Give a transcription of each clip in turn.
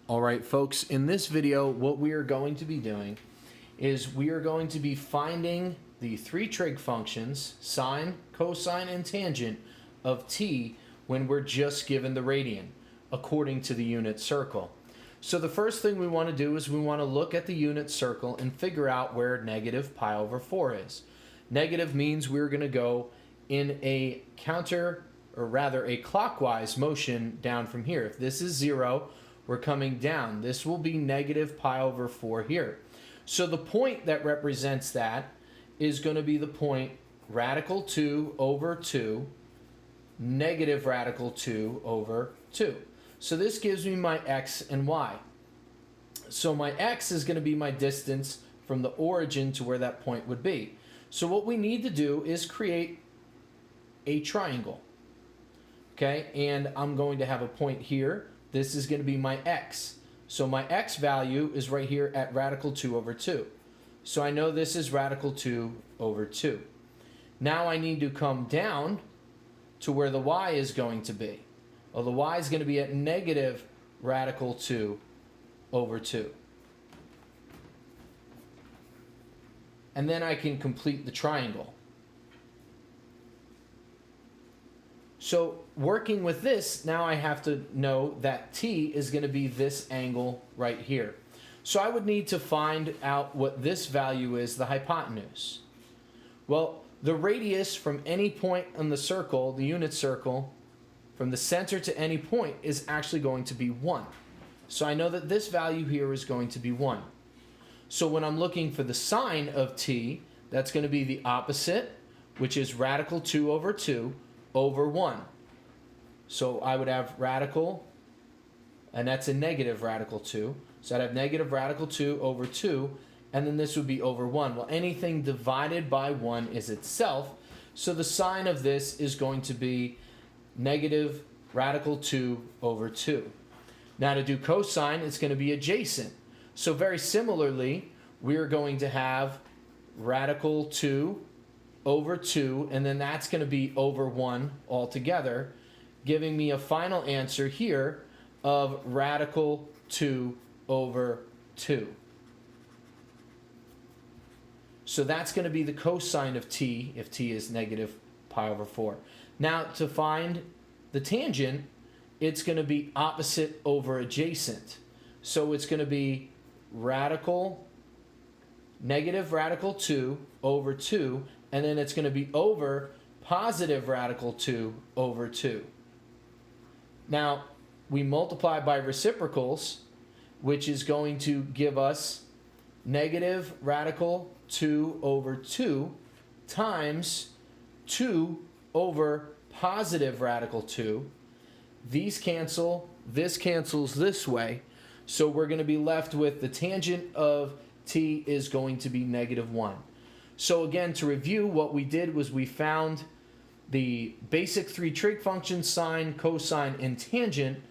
All right, folks, in this video, what we are going to be doing is we are going to be finding the three trig functions, sine, cosine, and tangent of t when we're just given the radian according to the unit circle. So the first thing we want to do is we want to look at the unit circle and figure out where negative pi over 4 is. Negative means we're going to go in a a clockwise motion down from here. If this is 0, we're coming down. This will be negative pi over 4 here. So the point that represents that is going to be the point radical 2 over 2, negative radical 2 over 2. So this gives me my x and y. So my x is going to be my distance from the origin to where that point would be. So what we need to do is create a triangle. Okay, and I'm going to have a point here. This is going to be my x. So my x value is right here at radical 2 over 2. So I know this is radical 2 over 2. Now I need to come down to where the y is going to be. Well, the y is going to be at negative radical 2 over 2. And then I can complete the triangle. So working with this, now I have to know that t is going to be this angle right here. So I would need to find out what this value is, the hypotenuse. Well, the radius from any point on the circle, the unit circle, from the center to any point is actually going to be 1. So I know that this value here is going to be 1. So when I'm looking for the sine of t, that's going to be the opposite, which is radical 2 over 2 over 1. So I would have radical, and that's a negative radical 2. So I'd have negative radical 2 over 2, and then this would be over 1. Well, anything divided by 1 is itself, so the sine of this is going to be negative radical 2 over 2. Now to do cosine, it's going to be adjacent. So very similarly, we're going to have radical 2 over 2, and then that's going to be over 1 altogether, giving me a final answer here of radical 2 over 2. So that's going to be the cosine of t if t is negative pi over 4. Now to find the tangent, it's going to be opposite over adjacent. So it's going to be negative radical 2 over 2, and then it's going to be over positive radical 2 over 2. Now, we multiply by reciprocals, which is going to give us negative radical 2 over 2 times 2 over positive radical 2. These cancel, this cancels this way, so we're going to be left with the tangent of t is going to be negative 1. So again, to review, what we did was we found the basic three trig functions, sine, cosine, and tangent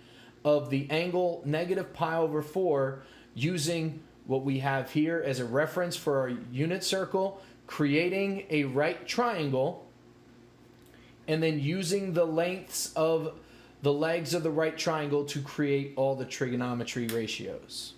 of the angle negative pi over 4 using what we have here as a reference for our unit circle, creating a right triangle, and then using the lengths of the legs of the right triangle to create all the trigonometry ratios.